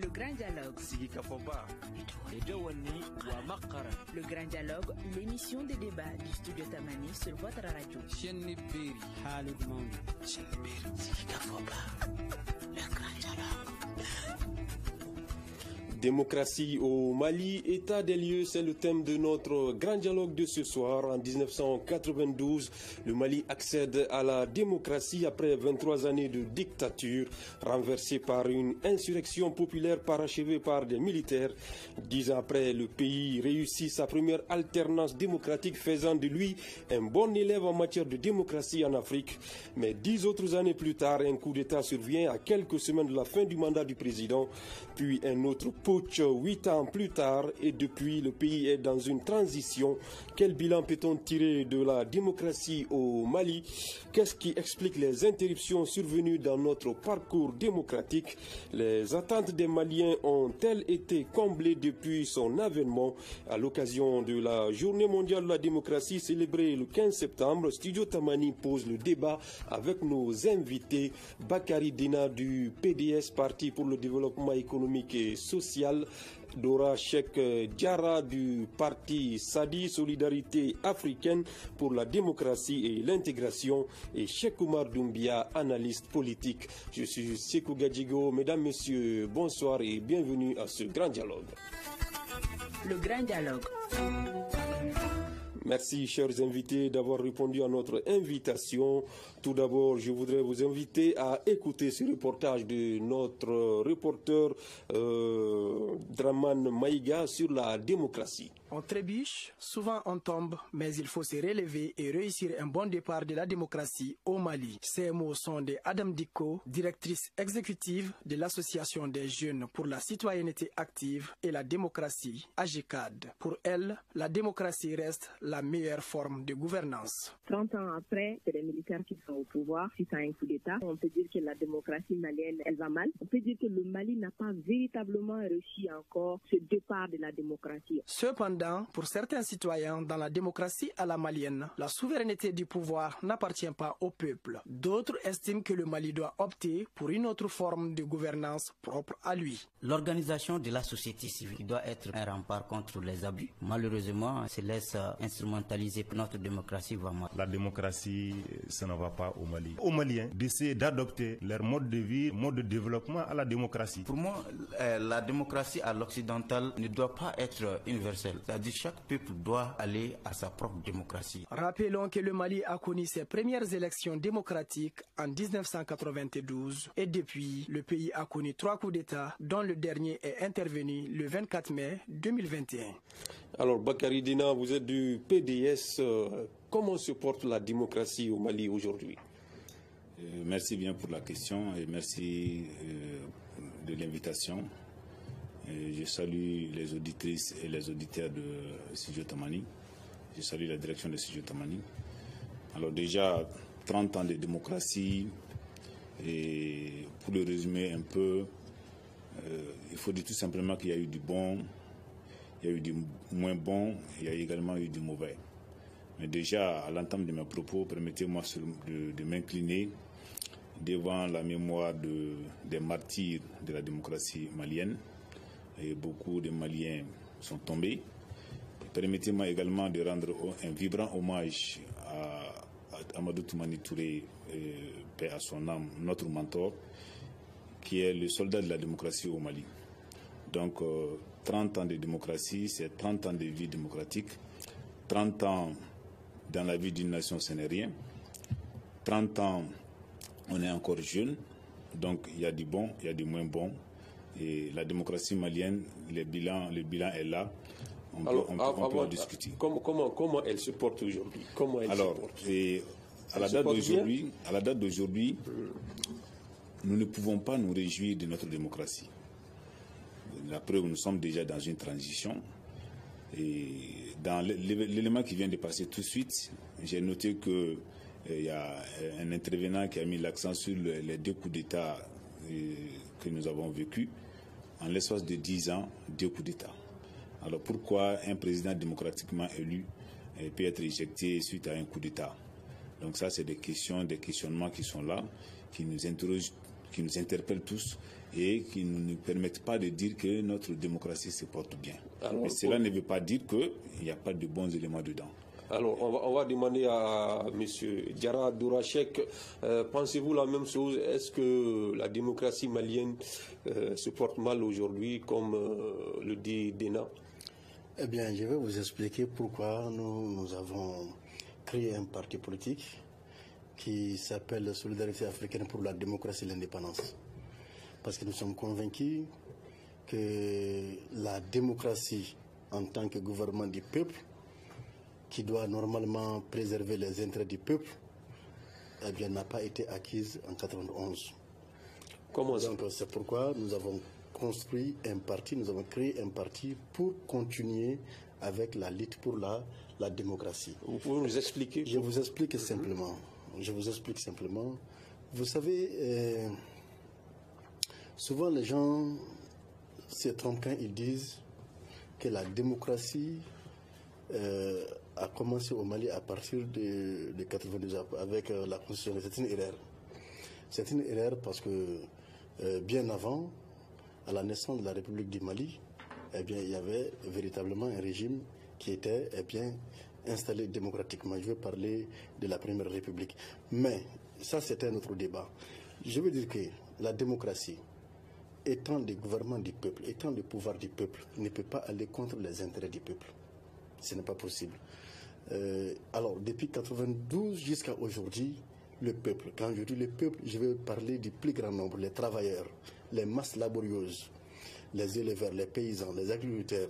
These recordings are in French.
Le Grand Dialogue. Le Grand Dialogue, l'émission de débat du studio Tamani sur votre radio. Le Grand Dialogue. Démocratie au Mali, état des lieux, c'est le thème de notre grand dialogue de ce soir. En 1992, le Mali accède à la démocratie après 23 années de dictature, renversée par une insurrection populaire parachevée par des militaires. 10 ans après, le pays réussit sa première alternance démocratique, faisant de lui un bon élève en matière de démocratie en Afrique. Mais 10 autres années plus tard, un coup d'État survient à quelques semaines de la fin du mandat du président, puis un autre putsch 8 ans plus tard, et depuis le pays est dans une transition. Quel bilan peut-on tirer de la démocratie au Mali? Qu'est-ce qui explique les interruptions survenues dans notre parcours démocratique? Les attentes des Maliens ont-elles été comblées depuis son avènement? À l'occasion de la Journée mondiale de la démocratie célébrée le 15 septembre, Studio Tamani pose le débat avec nos invités. Bakari Dina du PDS, Parti pour le développement économique et social, Dora Cheikh Diarra du parti Sadi Solidarité africaine pour la démocratie et l'intégration, et Cheikh Oumar Doumbia, analyste politique. Je suis Sekou Gadjigo. Mesdames, Messieurs, bonsoir et bienvenue à ce grand dialogue. Le Grand Dialogue. Merci, chers invités, d'avoir répondu à notre invitation. Tout d'abord, je voudrais vous inviter à écouter ce reportage de notre reporter Draman Maïga sur la démocratie. On trébuche, souvent on tombe, mais il faut se relever et réussir un bon départ de la démocratie au Mali. Ces mots sont de Adam Dicko, directrice exécutive de l'Association des jeunes pour la citoyenneté active et la démocratie, AGECAD. Pour elle, la démocratie reste la meilleure forme de gouvernance. 30 ans après, c'est les militaires qui sont au pouvoir suite à un coup d'État. On peut dire que la démocratie malienne, elle va mal. On peut dire que le Mali n'a pas véritablement réussi encore ce départ de la démocratie. Cependant, pour certains citoyens dans la démocratie à la malienne, la souveraineté du pouvoir n'appartient pas au peuple. D'autres estiment que le Mali doit opter pour une autre forme de gouvernance propre à lui. L'organisation de la société civile doit être un rempart contre les abus. Malheureusement, se laisse instrumentaliser. Notre démocratie va mal. La démocratie, ça ne va pas au Mali. Aux Maliens d'essayer d'adopter leur mode de vie, mode de développement à la démocratie. Pour moi, la démocratie à l'occidental ne doit pas être universelle. C'est-à-dire chaque peuple doit aller à sa propre démocratie. Rappelons que le Mali a connu ses premières élections démocratiques en 1992 et depuis, le pays a connu 3 coups d'État, dont le dernier est intervenu le 24 mai 2021. Alors Bakari Dina, vous êtes du PDS. Comment se porte la démocratie au Mali aujourd'hui? Merci bien pour la question et merci de l'invitation. Je salue les auditrices et les auditeurs de Studio Tamani. Je salue la direction de Studio Tamani. Alors déjà, 30 ans de démocratie, et pour le résumer un peu, il faut dire tout simplement qu'il y a eu du bon, il y a eu du moins bon, il y a également eu du mauvais. Mais déjà, à l'entame de mes propos, permettez-moi de m'incliner devant la mémoire des martyrs de la démocratie malienne. Et beaucoup de Maliens sont tombés. Permettez-moi également de rendre un vibrant hommage à Amadou Toumani Touré, paix à son âme, notre mentor, qui est le soldat de la démocratie au Mali. Donc, 30 ans de démocratie, c'est 30 ans de vie démocratique. 30 ans dans la vie d'une nation, ce n'est rien. 30 ans, on est encore jeune. Donc, il y a du bon, il y a du moins bon. Et la démocratie malienne, le bilan est là. On peut en discuter. Comment elle se porte aujourd'hui? À la date d'aujourd'hui, nous ne pouvons pas nous réjouir de notre démocratie. La preuve, nous sommes déjà dans une transition. Et dans l'élément qui vient de passer tout de suite, j'ai noté que il y a un intervenant qui a mis l'accent sur les 2 coups d'État que nous avons vécus. En l'espace de 10 ans, 2 coups d'État. Alors pourquoi un président démocratiquement élu peut être éjecté suite à un coup d'État? Donc ça, c'est des questionnements qui sont là, qui nous interrogent, qui nous interpellent tous et qui ne nous permettent pas de dire que notre démocratie se porte bien. Mais cela ne veut pas dire qu'il n'y a pas de bons éléments dedans. Alors, on va demander à M. Diarra Dourachek, pensez-vous la même chose? Est-ce que la démocratie malienne se porte mal aujourd'hui, comme le dit Dena? Eh bien, je vais vous expliquer pourquoi nous avons créé un parti politique qui s'appelle Solidarité africaine pour la démocratie et l'indépendance. Parce que nous sommes convaincus que la démocratie en tant que gouvernement du peuple, qui doit normalement préserver les intérêts du peuple, eh bien, n'a pas été acquise en 1991. Donc, c'est pourquoi nous avons construit un parti, nous avons créé un parti pour continuer avec la lutte pour la démocratie. Vous pouvez nous expliquer? Je vous explique simplement. Vous savez, souvent les gens se trompent quand ils disent que la démocratie a commencé au Mali à partir de 1992 avec la Constitution. C'est une erreur. C'est une erreur parce que bien avant, à la naissance de la République du Mali, eh bien, il y avait véritablement un régime qui était installé démocratiquement. Je veux parler de la Première République. Mais ça, c'était un autre débat. Je veux dire que la démocratie, étant le gouvernement du peuple, étant le pouvoir du peuple, ne peut pas aller contre les intérêts du peuple. Ce n'est pas possible. Alors, depuis 1992 jusqu'à aujourd'hui, le peuple, quand je dis le peuple, je vais parler du plus grand nombre, les travailleurs, les masses laborieuses, les éleveurs, les paysans, les agriculteurs.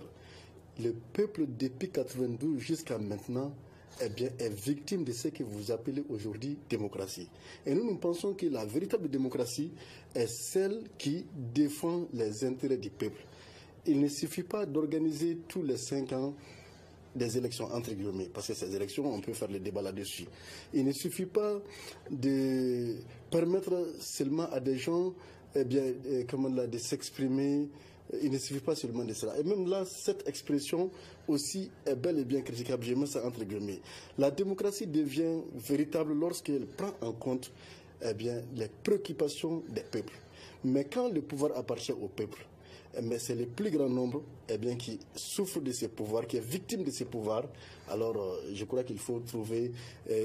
Le peuple, depuis 1992 jusqu'à maintenant, est victime de ce que vous appelez aujourd'hui démocratie. Et nous pensons que la véritable démocratie est celle qui défend les intérêts du peuple. Il ne suffit pas d'organiser tous les 5 ans des élections, entre guillemets, parce que ces élections, on peut faire le débat là-dessus. Il ne suffit pas de permettre seulement à des gens de s'exprimer. Il ne suffit pas seulement de cela. Et même là, cette expression aussi est bel et bien critiquable. Je mets ça entre guillemets. La démocratie devient véritable lorsqu'elle prend en compte les préoccupations des peuples. Mais quand le pouvoir appartient au peuple, mais c'est le plus grand nombre qui souffre de ces pouvoirs, qui est victime de ces pouvoirs. Alors, je crois qu'il faut trouver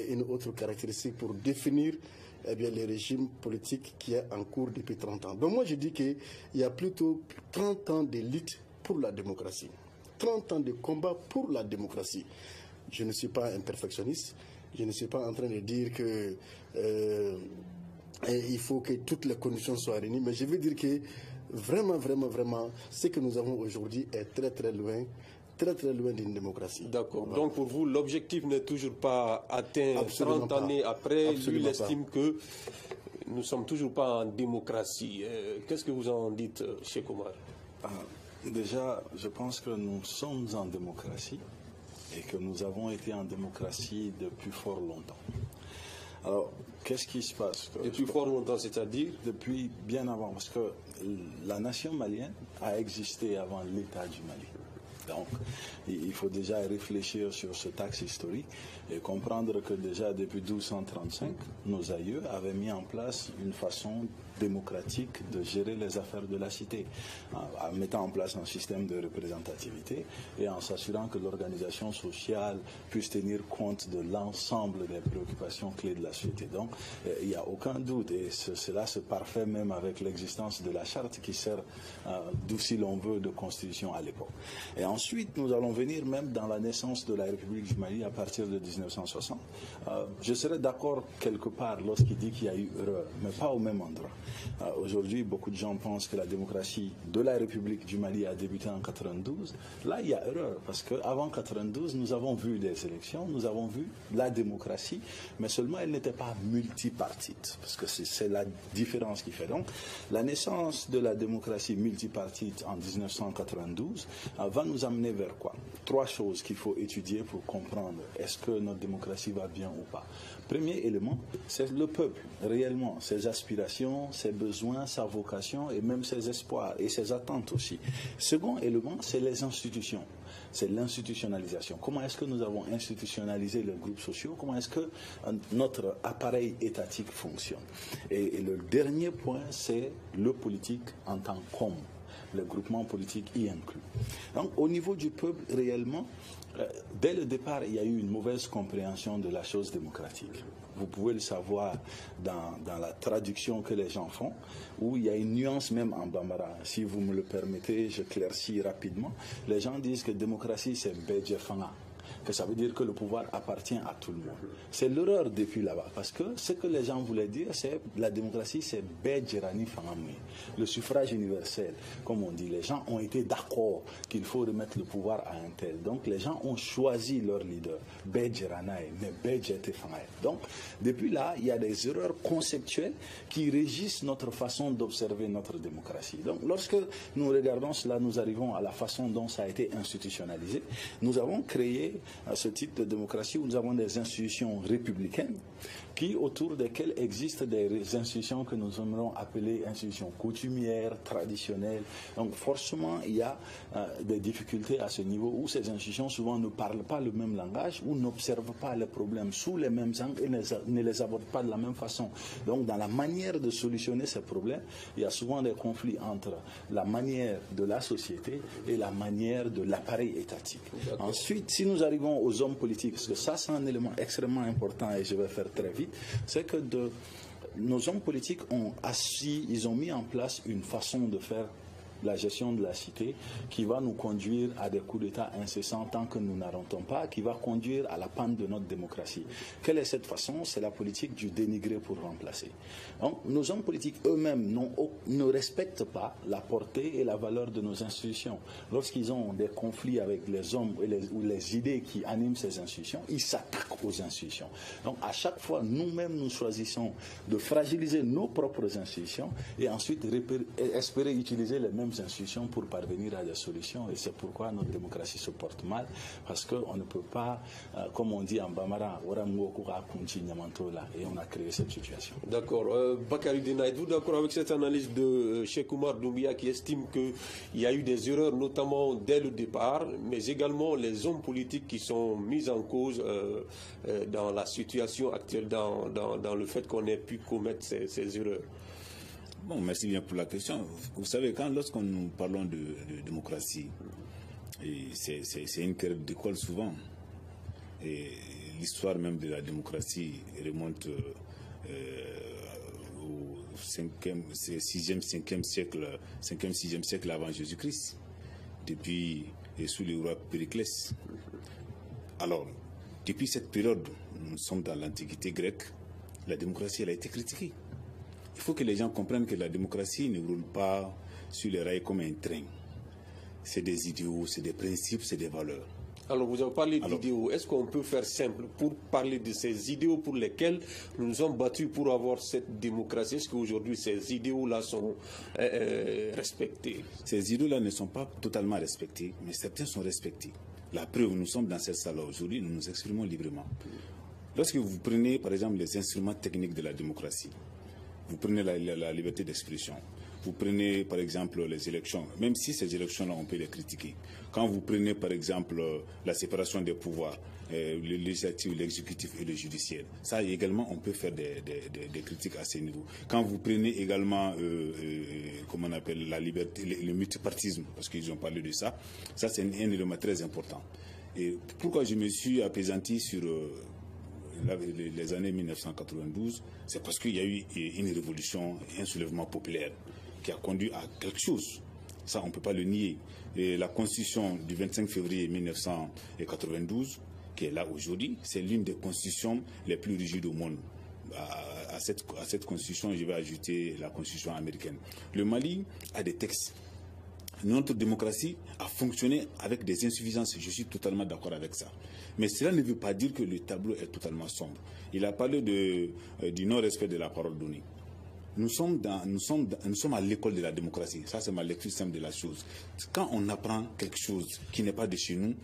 une autre caractéristique pour définir le régime politique qui est en cours depuis 30 ans. Donc moi, je dis qu'il y a plutôt 30 ans de lutte pour la démocratie, 30 ans de combat pour la démocratie. Je ne suis pas un perfectionniste, je ne suis pas en train de dire que il faut que toutes les conditions soient réunies, mais je veux dire que vraiment, ce que nous avons aujourd'hui est très loin d'une démocratie. D'accord. Voilà. Donc pour vous, l'objectif n'est toujours pas atteint. Absolument 30 années après. Absolument. Lui, il estime que nous ne sommes toujours pas en démocratie. Qu'est-ce que vous en dites, Cheikh Omar? Déjà, je pense que nous sommes en démocratie et que nous avons été en démocratie depuis fort longtemps. Alors, qu'est-ce qui se passe? Depuis fort longtemps, c'est-à-dire? Depuis bien avant, parce que la nation malienne a existé avant l'État du Mali. Donc, il faut déjà réfléchir sur ce axe historique et comprendre que déjà depuis 1235, nos aïeux avaient mis en place une façon démocratique de gérer les affaires de la cité, en mettant en place un système de représentativité et en s'assurant que l'organisation sociale puisse tenir compte de l'ensemble des préoccupations clés de la société. Donc, il n'y a aucun doute, et cela se parfait même avec l'existence de la charte qui sert, d'où si l'on veut, de constitution à l'époque. Et ensuite, nous allons venir même dans la naissance de la République du Mali à partir de 1960. Je serais d'accord quelque part lorsqu'il dit qu'il y a eu erreur, mais pas au même endroit. Aujourd'hui, beaucoup de gens pensent que la démocratie de la République du Mali a débuté en 92. Là, il y a erreur, parce qu'avant 92, nous avons vu des élections, nous avons vu la démocratie, mais seulement elle n'était pas multipartite, parce que c'est la différence qui fait. Donc, la naissance de la démocratie multipartite en 1992 va nous amener vers quoi? 3 choses qu'il faut étudier pour comprendre est-ce que notre démocratie va bien ou pas. Premier élément, c'est le peuple, réellement, ses aspirations, ses besoins, sa vocation et même ses espoirs et ses attentes aussi. Second élément, c'est les institutions. C'est l'institutionnalisation. Comment est-ce que nous avons institutionnalisé les groupes sociaux? Comment est-ce que notre appareil étatique fonctionne? Et le dernier point, c'est le politique en tant qu'homme. Le groupement politique y inclus. Donc, au niveau du peuple, réellement, dès le départ, il y a eu une mauvaise compréhension de la chose démocratique. Vous pouvez le savoir dans la traduction que les gens font, où il y a une nuance même en bambara. Si vous me le permettez, je claircis rapidement. Les gens disent que démocratie, c'est Bedjefanga, que ça veut dire que le pouvoir appartient à tout le monde. C'est l'erreur depuis là-bas, parce que ce que les gens voulaient dire, c'est la démocratie, c'est Bedjerani Fangami, le suffrage universel. Comme on dit, les gens ont été d'accord qu'il faut remettre le pouvoir à un tel. Donc les gens ont choisi leur leader, Bedjeranaï, mais Bedjete Fangaï. Donc depuis là, il y a des erreurs conceptuelles qui régissent notre façon d'observer notre démocratie. Donc lorsque nous regardons cela, nous arrivons à la façon dont ça a été institutionnalisé. Nous avons créé à ce type de démocratie où nous avons des institutions républicaines autour desquelles existent des institutions que nous aimerions appeler institutions coutumières, traditionnelles. Donc forcément, il y a des difficultés à ce niveau où ces institutions souvent ne parlent pas le même langage ou n'observent pas les problèmes sous les mêmes angles et ne les abordent pas de la même façon. Donc dans la manière de solutionner ces problèmes, il y a souvent des conflits entre la manière de la société et la manière de l'appareil étatique. Ensuite, si nous arrivons aux hommes politiques, parce que ça c'est un élément extrêmement important et je vais faire très vite, c'est que nos hommes politiques ils ont mis en place une façon de faire la gestion de la cité qui va nous conduire à des coups d'État incessants tant que nous n'arrêtons pas, qui va conduire à la panne de notre démocratie. Quelle est cette façon? C'est la politique du dénigrer pour remplacer. Donc, nos hommes politiques eux-mêmes ne respectent pas la portée et la valeur de nos institutions. Lorsqu'ils ont des conflits avec les hommes ou les idées qui animent ces institutions, ils s'attaquent aux institutions. Donc à chaque fois, nous-mêmes, nous choisissons de fragiliser nos propres institutions et ensuite espérer utiliser les mêmes institutions pour parvenir à des solutions. Et c'est pourquoi notre démocratie se porte mal, parce qu'on ne peut pas, comme on dit en Bamara, et on a créé cette situation. D'accord. Bakary Dena, êtes-vous d'accord avec cette analyse de Cheikh Oumar Doumbia qui estime qu'il y a eu des erreurs, notamment dès le départ, mais également les hommes politiques qui sont mis en cause dans la situation actuelle, dans le fait qu'on ait pu commettre ces erreurs? Bon, merci bien pour la question. Vous savez, lorsqu'on nous parlons de démocratie, c'est une querelle d'école souvent. Et l'histoire même de la démocratie remonte au 5e, 6e, 5e siècle, 5e, 6e siècle avant Jésus-Christ, depuis et sous le roi Périclès. Alors, depuis cette période, nous sommes dans l'Antiquité grecque, la démocratie elle a été critiquée. Il faut que les gens comprennent que la démocratie ne roule pas sur les rails comme un train. C'est des idéaux, c'est des principes, c'est des valeurs. Alors vous avez parlé d'idéaux. Est-ce qu'on peut faire simple pour parler de ces idéaux pour lesquels nous nous sommes battus pour avoir cette démocratie? Est-ce qu'aujourd'hui ces idéaux-là sont respectés? Ces idéaux-là ne sont pas totalement respectés, mais certains sont respectés. La preuve, nous sommes dans cette salle aujourd'hui, nous nous exprimons librement. Lorsque vous prenez par exemple les instruments techniques de la démocratie, vous prenez la liberté d'expression, vous prenez par exemple les élections, même si ces élections-là on peut les critiquer. Quand vous prenez par exemple la séparation des pouvoirs, le législatif, l'exécutif et le judiciaire, ça également on peut faire des critiques à ce niveau. Quand vous prenez également, comment on appelle, la liberté, le multipartisme, parce qu'ils ont parlé de ça, ça c'est un élément très important. Et pourquoi je me suis appesanti sur les années 1992, c'est parce qu'il y a eu une révolution, un soulèvement populaire qui a conduit à quelque chose. Ça, on ne peut pas le nier. Et la constitution du 25 février 1992, qui est là aujourd'hui, c'est l'une des constitutions les plus rigides au monde à cette constitution, je vais ajouter la constitution américaine. Le Mali a des textes. Notre démocratie a fonctionné avec des insuffisances. Je suis totalement d'accord avec ça. Mais cela ne veut pas dire que le tableau est totalement sombre. Il a parlé du non-respect de la parole donnée. Nous sommes à l'école de la démocratie. Ça, c'est ma lecture simple de la chose. Quand on apprend quelque chose qui n'est pas de chez nous,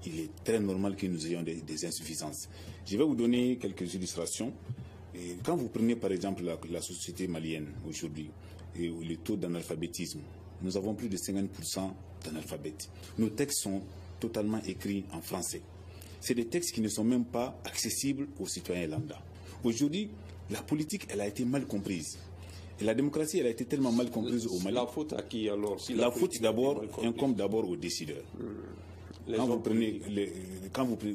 il est très normal que nous ayons des insuffisances. Je vais vous donner quelques illustrations. Et quand vous prenez par exemple la société malienne aujourd'hui, et le taux d'analphabétisme, nous avons plus de 50% d'analphabètes. Nos textes sont totalement écrits en français. C'est des textes qui ne sont même pas accessibles aux citoyens lambda. Aujourd'hui, la politique, elle a été mal comprise. Et la démocratie, elle a été tellement mal comprise au Mali. La faute à qui alors? Si la faute d'abord incombe d'abord aux décideurs. Quand vous prenez,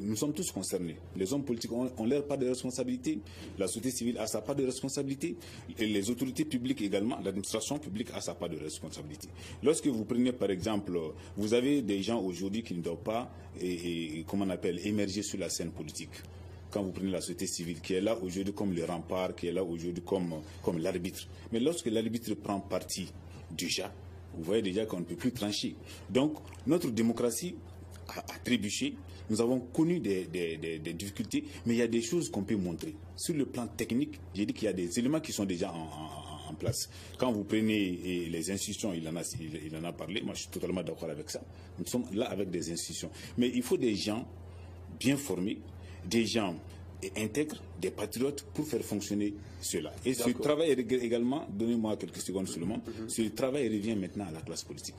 nous sommes tous concernés. Les hommes politiques ont leur part de responsabilité, la société civile a sa part de responsabilité, et les autorités publiques également, l'administration publique a sa part de responsabilité. Lorsque vous prenez par exemple, vous avez des gens aujourd'hui qui ne doivent pas, comment on appelle, émerger sur la scène politique. Quand vous prenez la société civile qui est là aujourd'hui comme le rempart, qui est là aujourd'hui comme l'arbitre. Mais lorsque l'arbitre prend parti déjà, vous voyez déjà qu'on ne peut plus trancher. Donc notre démocratie a trébuché. Nous avons connu des difficultés, mais il y a des choses qu'on peut montrer. Sur le plan technique, j'ai dit qu'il y a des éléments qui sont déjà en place. Quand vous prenez les institutions, il en a parlé, moi je suis totalement d'accord avec ça. Nous sommes là avec des institutions. Mais il faut des gens bien formés, des gens intègres, des patriotes pour faire fonctionner cela. Et ce travail également, donnez-moi quelques secondes seulement, ce travail revient maintenant à la classe politique.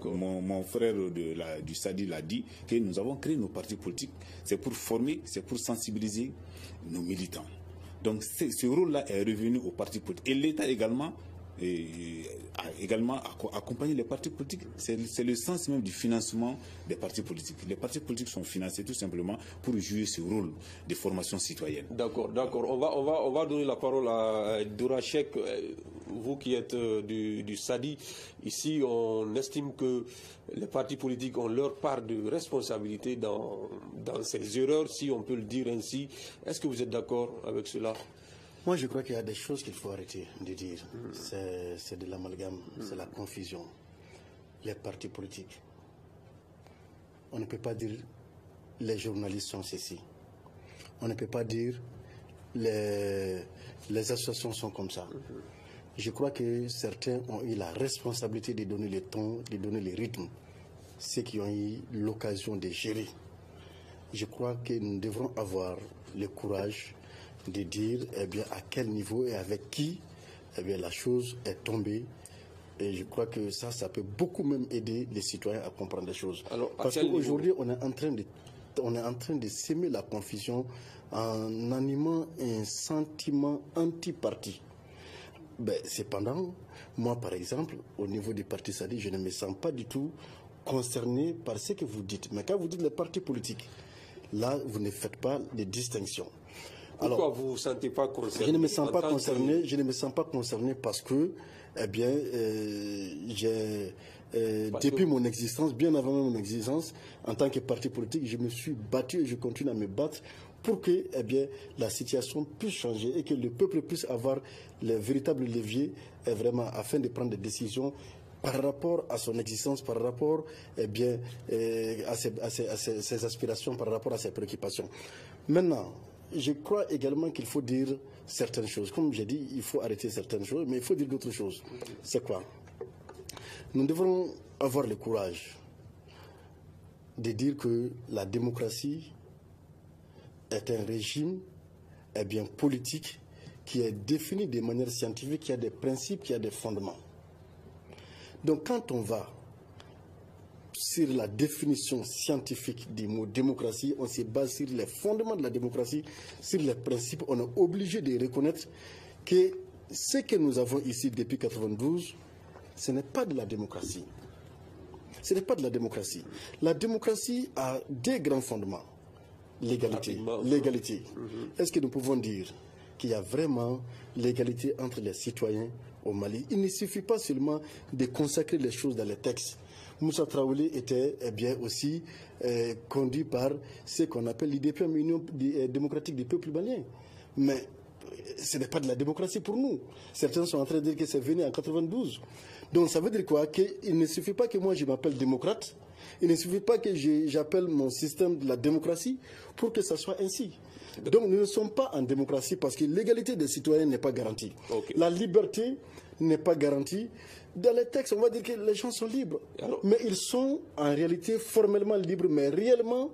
Mon frère du SADI l'a dit, que nous avons créé nos partis politiques, c'est pour former, c'est pour sensibiliser nos militants. Donc ce rôle-là est revenu aux partis politiques. Et l'État également a également accompagné les partis politiques. C'est le sens même du financement des partis politiques. Les partis politiques sont financés tout simplement pour jouer ce rôle de formation citoyenne. D'accord. On va donner la parole à Dourachek, vous qui êtes du SADI. Ici, on estime que les partis politiques ont leur part de responsabilité dans ces erreurs, si on peut le dire ainsi. Est-ce que vous êtes d'accord avec cela? Moi, je crois qu'il y a des choses qu'il faut arrêter de dire. C'est de l'amalgame, c'est la confusion. Les partis politiques. On ne peut pas dire les journalistes sont ceci. On ne peut pas dire les associations sont comme ça. Je crois que certains ont eu la responsabilité de donner le ton, de donner le rythme. Ceux qui ont eu l'occasion de gérer. Je crois que nous devrons avoir le courage de dire à quel niveau et avec qui la chose est tombée. Et je crois que ça peut beaucoup même aider les citoyens à comprendre les choses. Alors, parce qu'aujourd'hui, on est en train de s'aimer la confusion en animant un sentiment anti-parti. Cependant, moi par exemple, au niveau du parti SADI, je ne me sens pas du tout concerné par ce que vous dites. Mais quand vous dites les partis politiques, là, vous ne faites pas de distinction. Pourquoi vous ne vous sentez pas concerné? Je ne me sens pas concerné. Je ne me sens pas concerné parce que, depuis mon existence, bien avant mon existence, en tant que parti politique, je me suis battu et je continue à me battre pour que, la situation puisse changer et que le peuple puisse avoir le véritable levier, vraiment, afin de prendre des décisions par rapport à son existence, par rapport, à ses aspirations, par rapport à ses préoccupations. Maintenant, je crois également qu'il faut dire certaines choses. Comme j'ai dit, il faut arrêter certaines choses, mais il faut dire d'autres choses. C'est quoi? Nous devrons avoir le courage de dire que la démocratie est un régime politique qui est défini de manière scientifique, qui a des principes, qui a des fondements. Donc quand on va sur la définition scientifique du mot démocratie, on se base sur les fondements de la démocratie, sur les principes. On est obligé de reconnaître que ce que nous avons ici depuis 1992, ce n'est pas de la démocratie. Ce n'est pas de la démocratie. La démocratie a deux grands fondements. L'égalité. L'égalité. Est-ce que nous pouvons dire qu'il y a vraiment l'égalité entre les citoyens au Mali? Il ne suffit pas seulement de consacrer les choses dans les textes. Moussa Traoré était aussi conduit par ce qu'on appelle l'IDP, l'Union démocratique du peuple malien. Mais ce n'est pas de la démocratie pour nous. Certains sont en train de dire que c'est venu en 92. Donc ça veut dire quoi? Qu'il ne suffit pas que moi je m'appelle démocrate, il ne suffit pas que j'appelle mon système de la démocratie pour que ça soit ainsi. Donc nous ne sommes pas en démocratie parce que l'égalité des citoyens n'est pas garantie. Okay. La liberté n'est pas garantie. Dans les textes, on va dire que les gens sont libres. Alors, mais ils sont en réalité formellement libres, mais réellement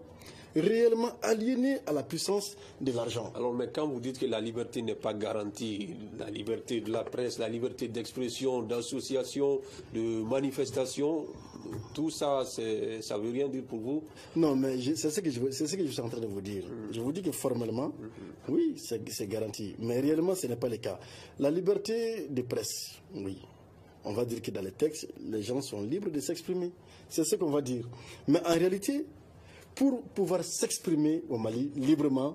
aliénés à la puissance de l'argent. Alors, mais quand vous dites que la liberté n'est pas garantie, la liberté de la presse, la liberté d'expression, d'association, de manifestation, tout ça, ça veut rien dire pour vous? Non, mais c'est ce que je suis en train de vous dire. Je vous dis que formellement, oui, c'est garanti. Mais réellement, ce n'est pas le cas. La liberté de presse, oui. On va dire que dans les textes, les gens sont libres de s'exprimer. C'est ce qu'on va dire. Mais en réalité, pour pouvoir s'exprimer au Mali librement,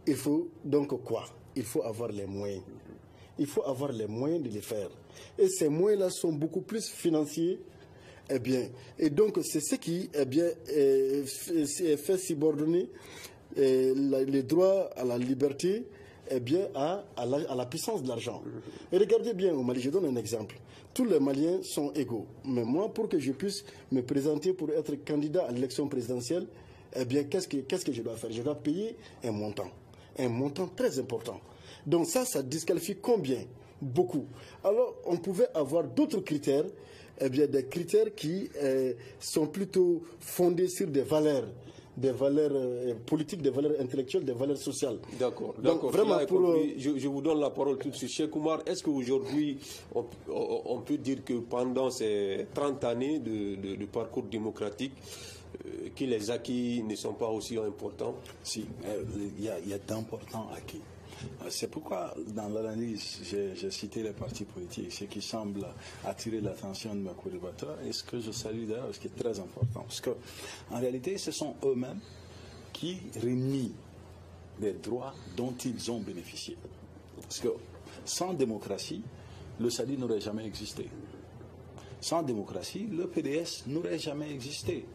il faut donc quoi? Il faut avoir les moyens. Il faut avoir les moyens de les faire. Et ces moyens-là sont beaucoup plus financiers. Et donc c'est ce qui fait subordonner les droits à la liberté à la puissance de l'argent. Et regardez bien au Mali, je donne un exemple. Tous les Maliens sont égaux. Mais moi, pour que je puisse me présenter pour être candidat à l'élection présidentielle, qu'est-ce que je dois faire? Je dois payer un montant très important. Donc ça disqualifie combien? Beaucoup. Alors, on pouvait avoir d'autres critères, des critères qui sont plutôt fondés sur des valeurs politiques, des valeurs intellectuelles, des valeurs sociales. D'accord. Vraiment je vous donne la parole tout de suite. Cheikh Oumar, est-ce qu'aujourd'hui, on peut dire que pendant ces 30 années de parcours démocratique, que les acquis ne sont pas aussi importants? Si, il y a d'importants acquis. C'est pourquoi, dans l'analyse, j'ai cité les partis politiques, ce qui semble attirer l'attention de mes collaborateurs, et ce que je salue d'ailleurs, ce qui est très important. Parce qu'en réalité, ce sont eux-mêmes qui renient les droits dont ils ont bénéficié. Parce que sans démocratie, le SADI n'aurait jamais existé. Sans démocratie, le PDS n'aurait jamais existé.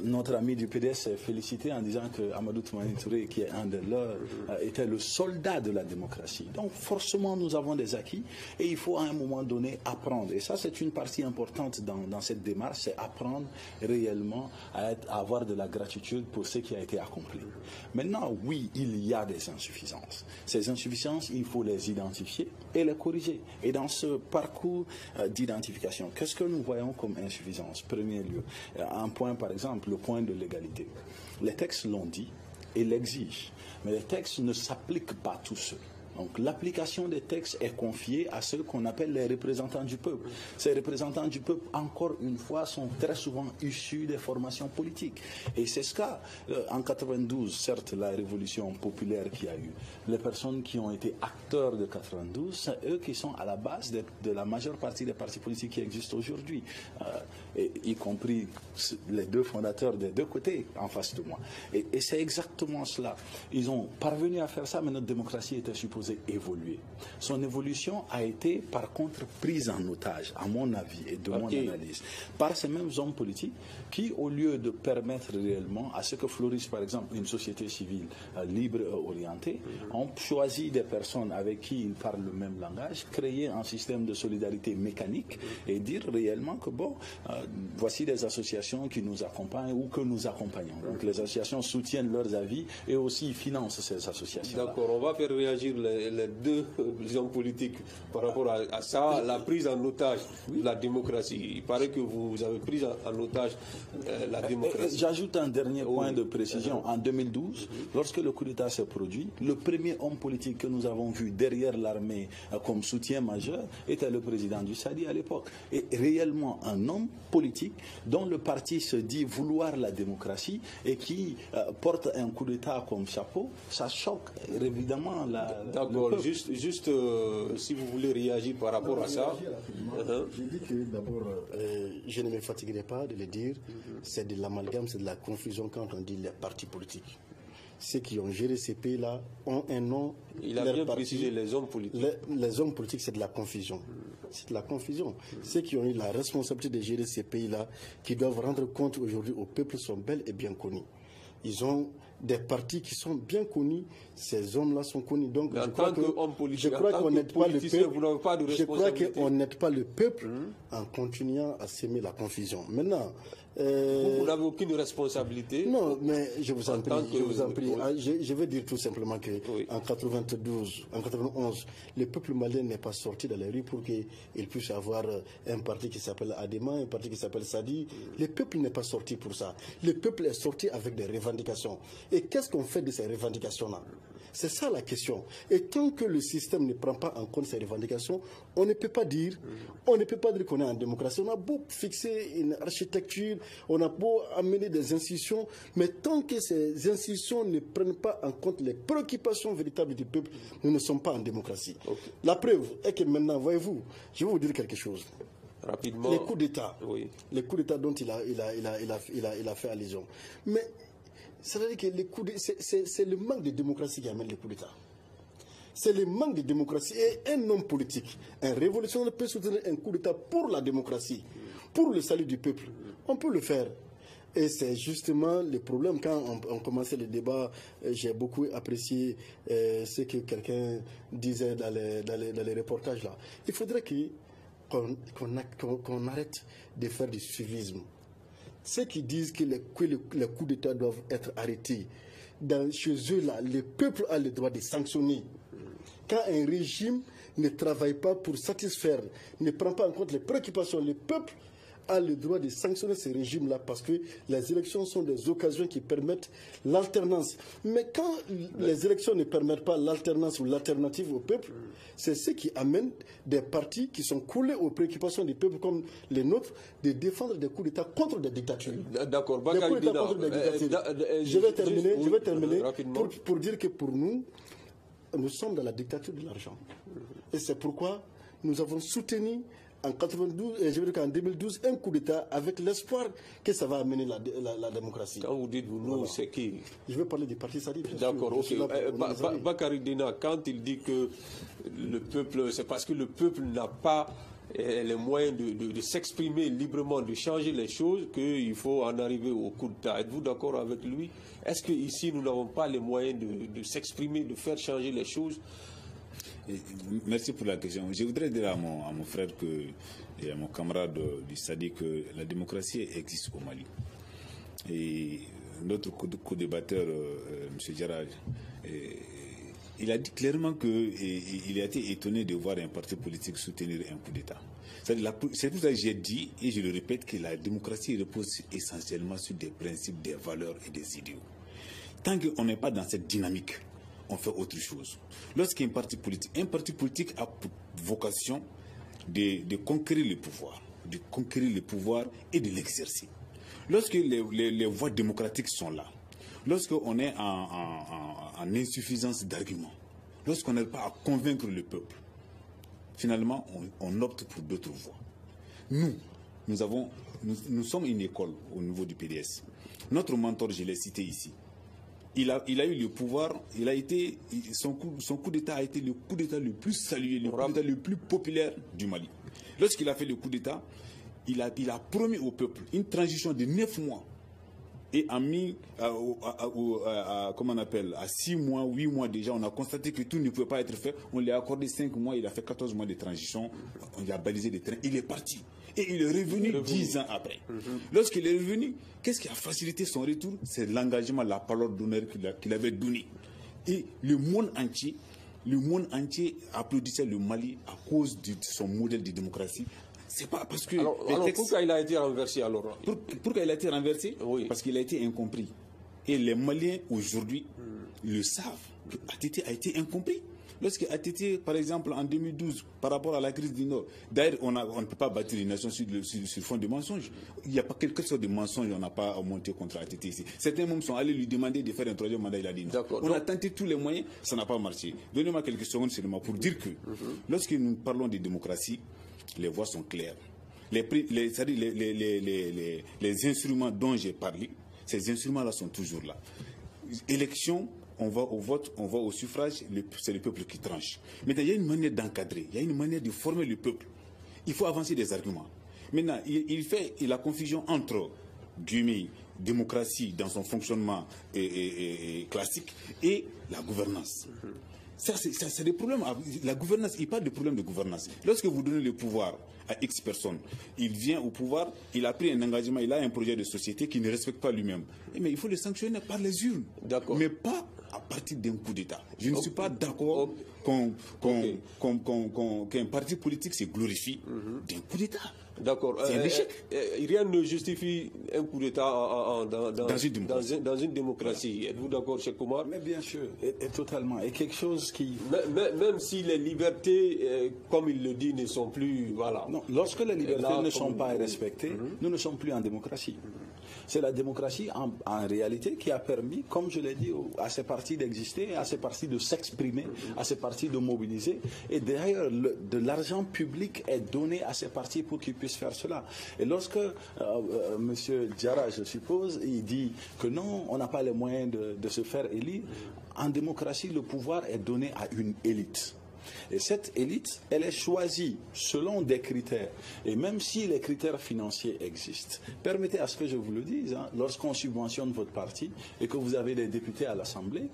Notre ami du PDS s'est félicité en disant que Amadou Toumani Touré, qui est un de leurs, était le soldat de la démocratie. Donc forcément, nous avons des acquis et il faut à un moment donné apprendre. Et ça, c'est une partie importante dans cette démarche, c'est apprendre réellement à avoir de la gratitude pour ce qui a été accompli. Maintenant, oui, il y a des insuffisances. Ces insuffisances, il faut les identifier et les corriger. Et dans ce parcours d'identification, qu'est-ce que nous voyons comme insuffisance? Premier lieu. Un point, par exemple, le point de l'égalité. Les textes l'ont dit et l'exigent, mais les textes ne s'appliquent pas tous seuls. Donc l'application des textes est confiée à ceux qu'on appelle les représentants du peuple. Ces représentants du peuple, encore une fois, sont très souvent issus des formations politiques. Et c'est ce cas, en 92, certes, la révolution populaire qu'il y a eu, les personnes qui ont été acteurs de 92, c'est eux qui sont à la base de la majeure partie des partis politiques qui existent aujourd'hui, y compris les deux fondateurs des deux côtés en face de moi. Et c'est exactement cela. Ils ont parvenu à faire ça, mais notre démocratie était supposée évoluer. Son évolution a été par contre prise en otage, à mon avis et de mon analyse, par ces mêmes hommes politiques qui, au lieu de permettre réellement à ce que fleurisse par exemple une société civile libre et orientée, ont choisi des personnes avec qui ils parlent le même langage, créer un système de solidarité mécanique et dire réellement que bon, voici des associations qui nous accompagnent ou que nous accompagnons. Donc les associations soutiennent leurs avis et aussi financent ces associations. D'accord, on va faire réagir les deux hommes politiques par rapport à ça, la prise en otage de la démocratie. Il paraît que vous avez pris en otage la démocratie. J'ajoute un dernier point de précision. En 2012, lorsque le coup d'État s'est produit, le premier homme politique que nous avons vu derrière l'armée comme soutien majeur était le président du SADI à l'époque. Et réellement un homme politique dont le parti se dit vouloir la démocratie et qui porte un coup d'État comme chapeau, ça choque évidemment D'accord, juste si vous voulez réagir par rapport à ça. J'ai dit que d'abord, je ne me fatiguerai pas de le dire, c'est de l'amalgame, c'est de la confusion quand on dit les partis politiques. Ceux qui ont géré ces pays-là ont un nom. Il a bien précisé les hommes politiques. Les hommes politiques, c'est de la confusion. C'est de la confusion. Ceux qui ont eu la responsabilité de gérer ces pays-là, qui doivent rendre compte aujourd'hui au peuple, sont bel et bien connus. Ils ont des partis qui sont bien connus. Ces hommes-là sont connus. Donc, je crois qu'on n'aide pas le peuple. Je crois qu'on n'aide pas le peuple en continuant à s'aimer la confusion. Maintenant, vous n'avez aucune responsabilité. Non, mais je vous en prie. Je veux dire tout simplement que en 91, le peuple malien n'est pas sorti dans les rues pour qu'il puisse avoir un parti qui s'appelle Adema, un parti qui s'appelle Sadi. Le peuple n'est pas sorti pour ça. Le peuple est sorti avec des revendications. Et qu'est-ce qu'on fait de ces revendications-là? C'est ça la question. Et tant que le système ne prend pas en compte ces revendications, on ne peut pas dire qu'on est en démocratie. On a beau fixer une architecture, on a beau amener des institutions, mais tant que ces institutions ne prennent pas en compte les préoccupations véritables du peuple, nous ne sommes pas en démocratie. Okay. La preuve est que maintenant, voyez-vous, je vais vous dire quelque chose. Rapidement. Les coups d'État, les coups d'État dont il a fait allusion. Mais c'est-à-dire que c'est le manque de démocratie qui amène les coups d'État. C'est le manque de démocratie. Et un homme politique, un révolutionnaire peut soutenir un coup d'État pour la démocratie, pour le salut du peuple. On peut le faire. Et c'est justement le problème. Quand on commençait le débat, j'ai beaucoup apprécié ce que quelqu'un disait dans les reportages là. Il faudrait qu'on arrête de faire du suivisme. Ceux qui disent que les coups d'État doivent être arrêtés, chez eux, là, le peuple a le droit de sanctionner. Quand un régime ne travaille pas pour satisfaire, ne prend pas en compte les préoccupations, le peuple a le droit de sanctionner ce régime-là parce que les élections sont des occasions qui permettent l'alternance. Mais quand les élections ne permettent pas l'alternance ou l'alternative au peuple, c'est ce qui amène des partis qui sont coulés aux préoccupations du peuple comme les nôtres de défendre des coups d'État contre des dictatures. D'accord. Je vais terminer pour dire que pour nous sommes dans la dictature de l'argent. Et c'est pourquoi nous avons soutenu en 2012 un coup d'État avec l'espoir que ça va amener la démocratie. Quand vous dites nous, c'est qui? Je vais parler du parti Sadi. D'accord, ok. Bakary Dena, quand il dit que le peuple, c'est parce que le peuple n'a pas les moyens de s'exprimer librement, de changer les choses, qu'il faut en arriver au coup d'État. Êtes-vous d'accord avec lui? Est-ce qu'ici, nous n'avons pas les moyens de s'exprimer, de faire changer les choses? Merci pour la question. Je voudrais dire à mon frère et à mon camarade du SADI que la démocratie existe au Mali. Et notre co-débatteur, M. Gérard, il a dit clairement qu'il a été étonné de voir un parti politique soutenir un coup d'État. C'est pour ça que j'ai dit, et je le répète, que la démocratie repose essentiellement sur des principes, des valeurs et des idéaux. Tant qu'on n'est pas dans cette dynamique, on fait autre chose. Lorsqu'un parti politique a pour vocation de conquérir le pouvoir et de l'exercer. Lorsque les voies démocratiques sont là, lorsqu'on est en insuffisance d'arguments, lorsqu'on n'arrive pas à convaincre le peuple, finalement, on opte pour d'autres voies. Nous sommes une école au niveau du PDS. Notre mentor, je l'ai cité ici, il a eu le pouvoir, son coup d'État a été le coup d'État le plus salué, le coup d'État le plus populaire du Mali. Lorsqu'il a fait le coup d'État, il a promis au peuple une transition de 9 mois et a mis comment on appelle, à 6 mois, 8 mois déjà, on a constaté que tout ne pouvait pas être fait. On lui a accordé 5 mois, il a fait 14 mois de transition, on lui a balisé des trains, il est parti. Et il est revenu 10 ans après. Lorsqu'il est revenu, qu'est-ce qui a facilité son retour? C'est l'engagement, la parole d'honneur qu'il avait donnée. Et le monde entier applaudissait le Mali à cause de son modèle de démocratie. C'est pas parce que... Alors pourquoi il a été renversé alors? Pourquoi il a été renversé? Oui. Parce qu'il a été incompris. Et les Maliens aujourd'hui le savent. ATT a été incompris. Lorsque ATT, par exemple, en 2012, par rapport à la crise du Nord, d'ailleurs, on ne peut pas bâtir une nation sur fond de mensonges. Il n'y a pas quelque chose de mensonge, on n'a pas monté contre ATT ici. Certains membres sont allés lui demander de faire un troisième mandat, il a dit non. On a tenté tous les moyens, ça n'a pas marché. Donnez-moi quelques secondes seulement pour dire que, lorsque nous parlons de démocratie, les voies sont claires. Les instruments dont j'ai parlé, ces instruments-là sont toujours là. Élection, on va au vote, on va au suffrage, c'est le peuple qui tranche. Maintenant, il y a une manière d'encadrer, il y a une manière de former le peuple. Il faut avancer des arguments. Maintenant, il fait la confusion entre démocratie dans son fonctionnement classique, et la gouvernance. Ça, c'est des problèmes. La gouvernance, il parle de problèmes de gouvernance. Lorsque vous donnez le pouvoir à X personnes, il vient au pouvoir, il a pris un engagement, il a un projet de société qu'il ne respecte pas lui-même. Mais il faut le sanctionner par les urnes, mais pas à partir d'un coup d'État. Je ne suis pas d'accord qu'un parti politique se glorifie d'un coup d'État. D'accord. Rien ne justifie un coup d'État dans une démocratie. Êtes-vous d'accord, Cheikh Oumar? Mais bien sûr, et totalement. Et quelque chose qui... Même si les libertés, comme il le dit, ne sont plus... Voilà. Non, lorsque les libertés ne sont pas respectées, nous ne sommes plus en démocratie. C'est la démocratie en réalité qui a permis, comme je l'ai dit, à ces partis d'exister, à ces partis de s'exprimer, à ces partis de mobiliser. Et d'ailleurs, de l'argent public est donné à ces partis pour qu'ils puissent faire cela. Et lorsque M. Diarra, je suppose, il dit que non, on n'a pas les moyens de se faire élire, en démocratie, le pouvoir est donné à une élite. Et cette élite, elle est choisie selon des critères. Et même si les critères financiers existent, permettez à ce que je vous le dise, hein, lorsqu'on subventionne votre parti et que vous avez des députés à l'Assemblée,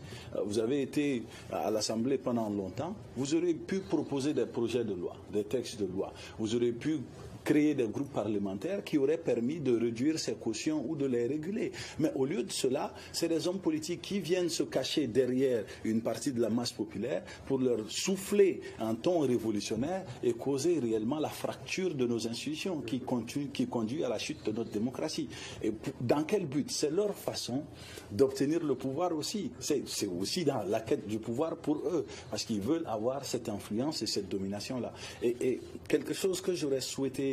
vous avez été à l'Assemblée pendant longtemps, vous aurez pu proposer des projets de loi, des textes de loi. Vous aurez pu créer des groupes parlementaires qui auraient permis de réduire ces cautions ou de les réguler. Mais au lieu de cela, c'est des hommes politiques qui viennent se cacher derrière une partie de la masse populaire pour leur souffler un ton révolutionnaire et causer réellement la fracture de nos institutions qui conduit à la chute de notre démocratie. Et dans quel but? C'est leur façon d'obtenir le pouvoir aussi. C'est aussi dans la quête du pouvoir pour eux, parce qu'ils veulent avoir cette influence et cette domination-là. Et quelque chose que j'aurais souhaité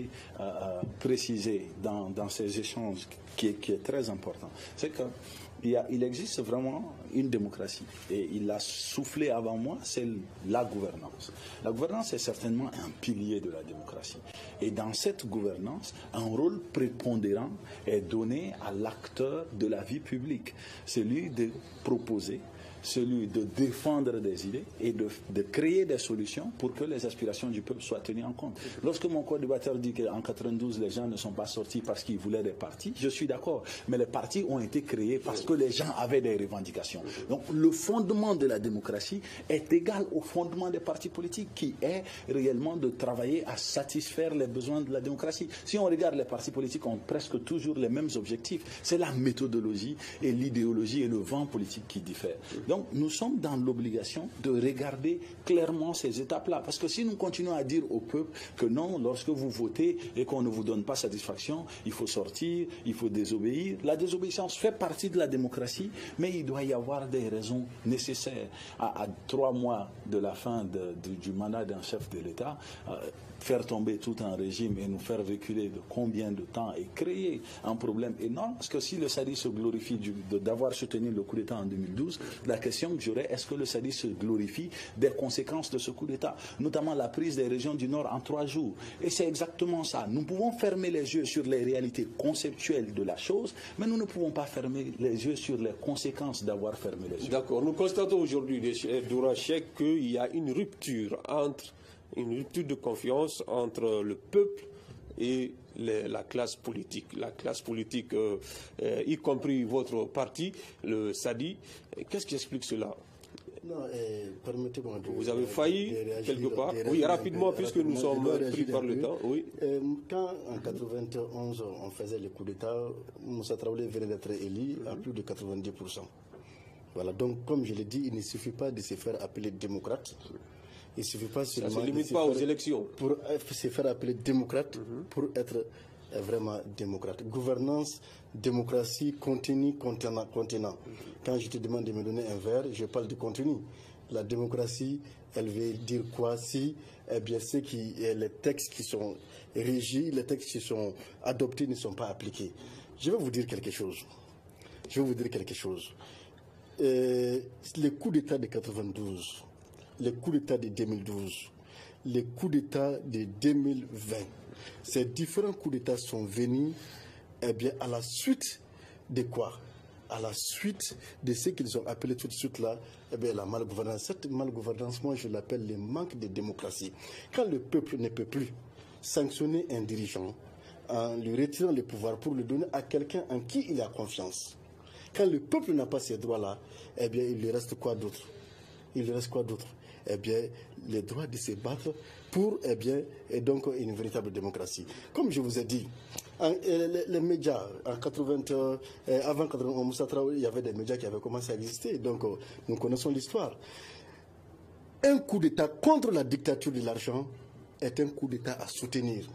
préciser dans ces échanges qui est très important, c'est qu'il existe vraiment une démocratie et il l'a soufflé avant moi, c'est la gouvernance. La gouvernance est certainement un pilier de la démocratie et dans cette gouvernance, un rôle prépondérant est donné à l'acteur de la vie publique, celui de proposer, celui de défendre des idées et de créer des solutions pour que les aspirations du peuple soient tenues en compte. Lorsque mon co-débatteur dit qu'en 92, les gens ne sont pas sortis parce qu'ils voulaient des partis, je suis d'accord. Mais les partis ont été créés parce que les gens avaient des revendications. Donc le fondement de la démocratie est égal au fondement des partis politiques qui est réellement de travailler à satisfaire les besoins de la démocratie. Si on regarde, les partis politiques ont presque toujours les mêmes objectifs. C'est la méthodologie et l'idéologie et le vent politique qui diffèrent. Donc, nous sommes dans l'obligation de regarder clairement ces étapes-là. Parce que si nous continuons à dire au peuple que non, lorsque vous votez et qu'on ne vous donne pas satisfaction, il faut sortir, il faut désobéir. La désobéissance fait partie de la démocratie, mais il doit y avoir des raisons nécessaires. À 3 mois de la fin du mandat d'un chef de l'État, faire tomber tout un régime et nous faire reculer de combien de temps et créer un problème énorme. Parce que si le SADI se glorifie d'avoir soutenu le coup d'État en 2012, la question que j'aurais, est-ce que le SADI se glorifie des conséquences de ce coup d'État, notamment la prise des régions du Nord en 3 jours. Et c'est exactement ça. Nous pouvons fermer les yeux sur les réalités conceptuelles de la chose, mais nous ne pouvons pas fermer les yeux sur les conséquences d'avoir fermé les yeux. D'accord. Nous constatons aujourd'hui, Doura Cheikh, qu'il y a une rupture de confiance entre le peuple et la classe politique. La classe politique, y compris votre parti, le SADI. Qu'est-ce qui explique cela? Non, permettez-moi de... Vous avez failli quelque part? Oui, rapidement, puisque nous sommes pris par le temps. Oui. Quand en 91 on faisait le coup d'État, Moussa Traoré venait d'être élu à plus de 90%. Voilà, donc comme je l'ai dit, il ne suffit pas de se faire appeler démocrate. Il ne suffit pas seulement ça ne se limite pas aux élections. Pour se faire appeler démocrate, pour être vraiment démocrate. Gouvernance, démocratie, contenu, contenant. Quand je te demande de me donner un verre, je parle de contenu. La démocratie, elle veut dire quoi si, eh bien, les textes qui sont régis, les textes qui sont adoptés ne sont pas appliqués. Je vais vous dire quelque chose. Les coups d'État de 92, les coups d'État de 2012, les coups d'État de 2020, ces différents coups d'État sont venus à la suite de quoi? À la suite de ce qu'ils ont appelé tout de suite là, la malgouvernance. Cette malgouvernance, moi je l'appelle le manque de démocratie. Quand le peuple ne peut plus sanctionner un dirigeant en lui retirant le pouvoir pour le donner à quelqu'un en qui il a confiance. Quand le peuple n'a pas ces droits-là, eh bien, il lui reste quoi d'autre? Il lui reste quoi d'autre? Eh bien, le droit de se battre pour, eh bien, et donc une véritable démocratie. Comme je vous ai dit, les médias, avant 91, Moussa Traoré, il y avait des médias qui avaient commencé à exister. Donc, nous connaissons l'histoire. Un coup d'État contre la dictature de l'argent est un coup d'État à soutenir.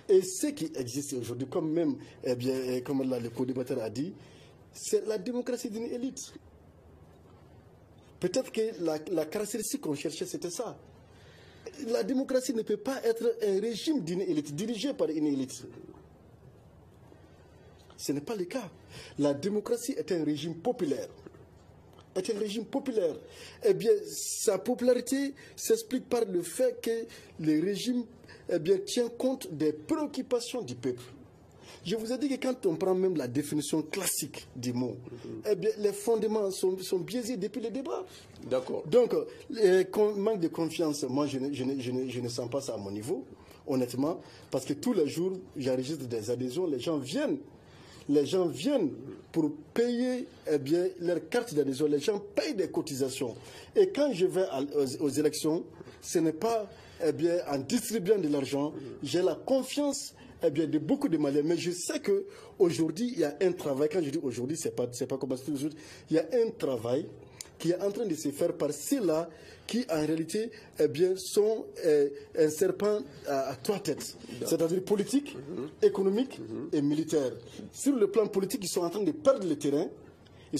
Et ce qui existe aujourd'hui, comme même, eh bien, comme le co-débatteur a dit, c'est la démocratie d'une élite. Peut-être que la caractéristique qu'on cherchait, c'était ça. La démocratie ne peut pas être un régime d'une élite, dirigé par une élite. Ce n'est pas le cas. La démocratie est un régime populaire. Est un régime populaire. Eh bien, sa popularité s'explique par le fait que le régime, eh bien, tient compte des préoccupations du peuple. Je vous ai dit que quand on prend même la définition classique du mot, eh bien, les fondements sont biaisés depuis le débat. D'accord. Donc, manque de confiance, moi, je ne sens pas ça à mon niveau, honnêtement, parce que tous les jours, j'enregistre des adhésions, les gens viennent pour payer, eh bien, leur carte d'adhésion, les gens payent des cotisations. Et quand je vais aux élections, ce n'est pas, eh bien, en distribuant de l'argent, j'ai la confiance, eh bien, de beaucoup de Maliens. Mais je sais qu'aujourd'hui, il y a un travail. Quand je dis aujourd'hui, c'est pas comme ça toujours. Il y a un travail qui est en train de se faire par ceux-là qui, en réalité, eh bien, sont un serpent à trois têtes. C'est-à-dire politique, économique et militaire. Sur le plan politique, ils sont en train de perdre le terrain. Et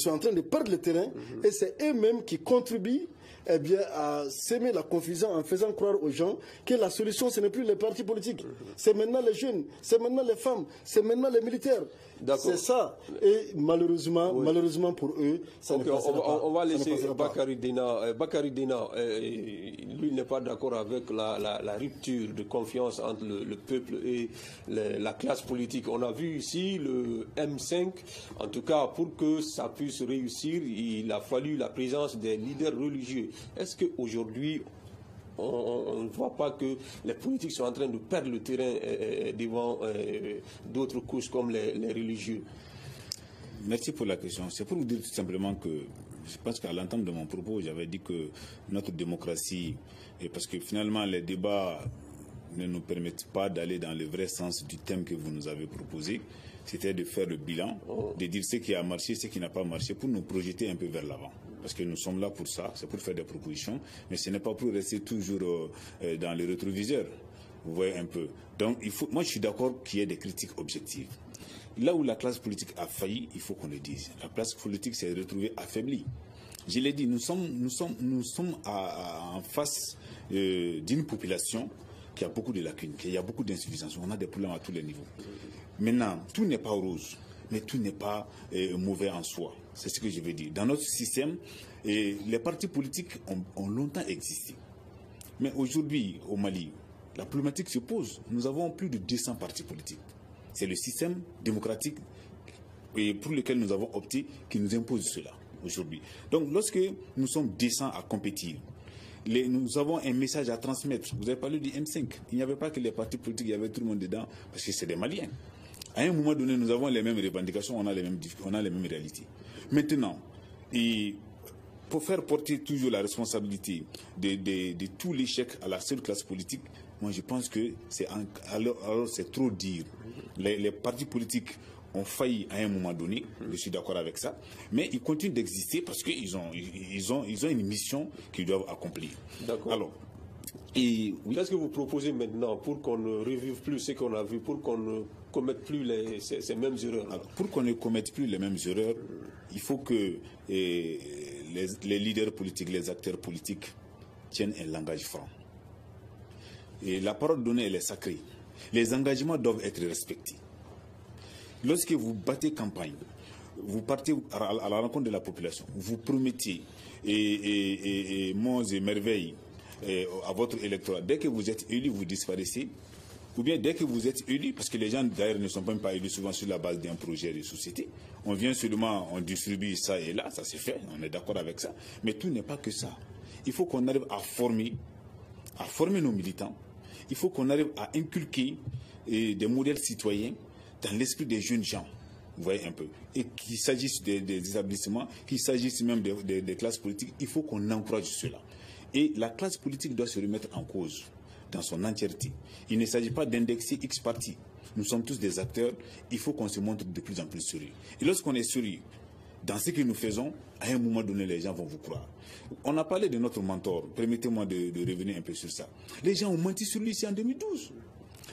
c'est eux-mêmes qui contribuent, eh bien, à s'aimer la confusion en faisant croire aux gens que la solution, ce n'est plus les partis politiques. C'est maintenant les jeunes, c'est maintenant les femmes, c'est maintenant les militaires. C'est ça. Et malheureusement pour eux, ça ne passera pas. On va laisser Bakary Dena. Bakary Dena, lui n'est pas d'accord avec la rupture de confiance entre le peuple et la classe politique. On a vu ici le M5. En tout cas, pour que ça puisse réussir, il a fallu la présence des leaders religieux. Est-ce qu'aujourd'hui, on ne voit pas que les politiques sont en train de perdre le terrain devant d'autres couches comme les religieux? Merci pour la question. C'est pour vous dire tout simplement que je pense qu'à l'entame de mon propos, j'avais dit que notre démocratie, et parce que finalement les débats ne nous permettent pas d'aller dans le vrai sens du thème que vous nous avez proposé, c'était de faire le bilan, de dire ce qui a marché, ce qui n'a pas marché, pour nous projeter un peu vers l'avant. Parce que nous sommes là pour ça, c'est pour faire des propositions, mais ce n'est pas pour rester toujours dans les rétroviseurs. Vous voyez un peu. Donc, moi, je suis d'accord qu'il y ait des critiques objectives. Là où la classe politique a failli, il faut qu'on le dise. La classe politique s'est retrouvée affaiblie. Je l'ai dit, nous sommes en face d'une population qui a beaucoup de lacunes, qui a beaucoup d'insuffisances. On a des problèmes à tous les niveaux. Maintenant, tout n'est pas rose, mais tout n'est pas mauvais en soi. C'est ce que je veux dire. Dans notre système, les partis politiques ont longtemps existé. Mais aujourd'hui, au Mali, la problématique se pose. Nous avons plus de 200 partis politiques. C'est le système démocratique pour lequel nous avons opté qui nous impose cela aujourd'hui. Donc, lorsque nous sommes 200 à compétir, nous avons un message à transmettre. Vous avez parlé du M5. Il n'y avait pas que les partis politiques, il y avait tout le monde dedans, parce que c'est des Maliens. À un moment donné, nous avons les mêmes revendications, on a les mêmes réalités. Maintenant, pour faire porter toujours la responsabilité de tout l'échec à la seule classe politique, moi je pense que alors c'est trop dire. Les partis politiques ont failli à un moment donné, je suis d'accord avec ça, mais ils continuent d'exister parce qu'ils ont une mission qu'ils doivent accomplir. D'accord. Alors, oui. Qu'est-ce que vous proposez maintenant pour qu'on ne revive plus ce qu'on a vu, pour qu'on ne commette plus ces mêmes erreurs? Alors, pour qu'on ne commette plus les mêmes erreurs, il faut que les leaders politiques, les acteurs politiques tiennent un langage franc. Et la parole donnée, elle est sacrée. Les engagements doivent être respectés. Lorsque vous battez campagne, vous partez à la rencontre de la population, vous promettez monts et merveilles à votre électorat. Dès que vous êtes élu, vous disparaissez. Ou bien dès que vous êtes élu, parce que les gens d'ailleurs ne sont même pas élus souvent sur la base d'un projet de société, on vient seulement, on distribue ça et là, ça c'est fait, on est d'accord avec ça. Mais tout n'est pas que ça. Il faut qu'on arrive à former nos militants. Il faut qu'on arrive à inculquer et des modèles citoyens dans l'esprit des jeunes gens. Vous voyez un peu. Et qu'il s'agisse des établissements, qu'il s'agisse même des classes politiques, il faut qu'on encourage cela. Et la classe politique doit se remettre en cause dans son entièreté. Il ne s'agit pas d'indexer X parti. Nous sommes tous des acteurs, il faut qu'on se montre de plus en plus sérieux. Et lorsqu'on est sérieux dans ce que nous faisons, à un moment donné, les gens vont vous croire. On a parlé de notre mentor, permettez-moi de revenir un peu sur ça. Les gens ont menti sur lui ici en 2012.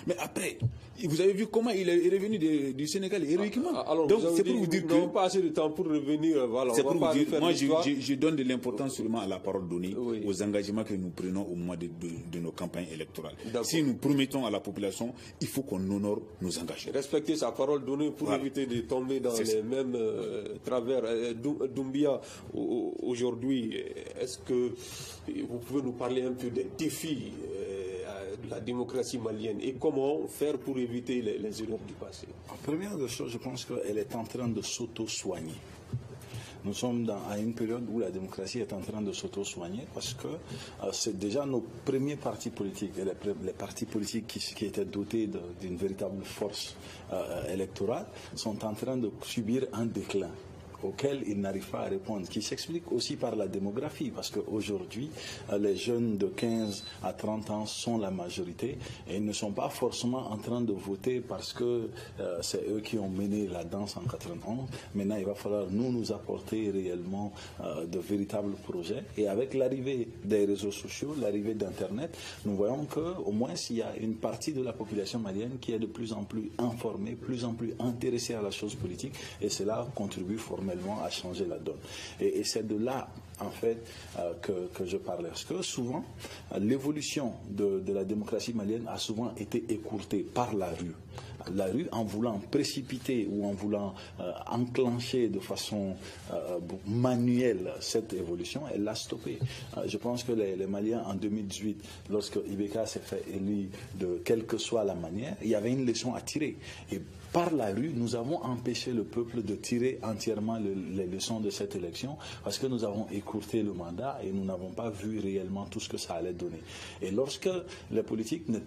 Mais après, vous avez vu comment il est revenu du Sénégal héroïquement. Alors, donc c'est pour vous dire que nous n'avons pas assez de temps pour revenir. Voilà, c'est pour vous dire, moi je donne de l'importance seulement à la parole donnée, aux engagements que nous prenons au moment de nos campagnes électorales. Si nous promettons à la population, il faut qu'on honore nos engagements. Respecter sa parole donnée pour éviter de tomber dans les mêmes travers. Doumbia, aujourd'hui, est-ce que vous pouvez nous parler un peu des défis de la démocratie malienne et comment faire pour éviter les erreurs du passé? En première des choses, je pense qu'elle est en train de s'auto-soigner. Nous sommes à une période où la démocratie est en train de s'auto-soigner parce que c'est déjà nos premiers partis politiques, et les partis politiques qui étaient dotés d'une véritable force électorale sont en train de subir un déclin auquel ils n'arrivent pas à répondre, qui s'explique aussi par la démographie, parce qu'aujourd'hui, les jeunes de 15 à 30 ans sont la majorité et ils ne sont pas forcément en train de voter parce que c'est eux qui ont mené la danse en 91. Maintenant, il va falloir nous apporter réellement de véritables projets. Et avec l'arrivée des réseaux sociaux, l'arrivée d'Internet, nous voyons qu'au moins il y a une partie de la population malienne qui est de plus en plus informée, plus en plus intéressée à la chose politique, et cela contribue formellement à changer la donne. Et c'est de là, en fait, que je parlais. Parce que souvent, l'évolution de la démocratie malienne a souvent été écourtée par la rue. La rue, en voulant précipiter ou en voulant enclencher de façon manuelle cette évolution, elle l'a stoppée. Je pense que les Maliens, en 2018, lorsque Ibeka s'est fait élire de quelle que soit la manière, il y avait une leçon à tirer. Et par la rue, nous avons empêché le peuple de tirer entièrement les leçons de cette élection parce que nous avons écourté le mandat et nous n'avons pas vu réellement tout ce que ça allait donner. Et lorsque les politiques ne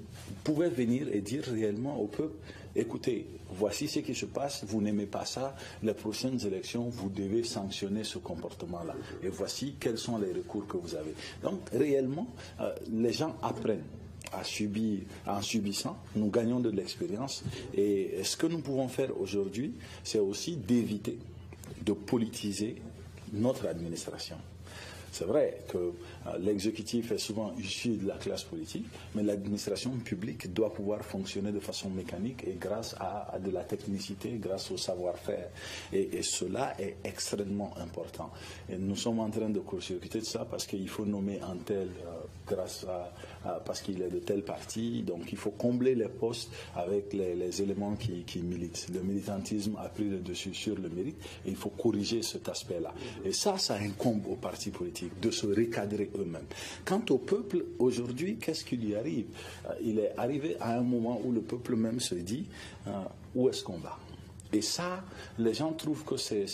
pouvaient venir et dire réellement au peuple, écoutez, voici ce qui se passe, vous n'aimez pas ça, les prochaines élections, vous devez sanctionner ce comportement-là. Et voici quels sont les recours que vous avez. Donc, réellement, les gens apprennent à subir, en subissant, nous gagnons de l'expérience. Et ce que nous pouvons faire aujourd'hui, c'est aussi d'éviter de politiser notre administration. C'est vrai que l'exécutif est souvent issu de la classe politique, mais l'administration publique doit pouvoir fonctionner de façon mécanique et grâce à de la technicité, grâce au savoir-faire. Et cela est extrêmement important. Et nous sommes en train de court-circuiter ça parce qu'il faut nommer un tel parce qu'il est de tel parti, donc il faut combler les postes avec les éléments qui militent. Le militantisme a pris le dessus sur le mérite et il faut corriger cet aspect-là. Et ça incombe aux partis politiques de se recadrer eux-mêmes. Quant au peuple, aujourd'hui, qu'est-ce qui lui arrive? Il est arrivé à un moment où le peuple même se dit où est-ce qu'on va? Et ça, les gens trouvent que c'est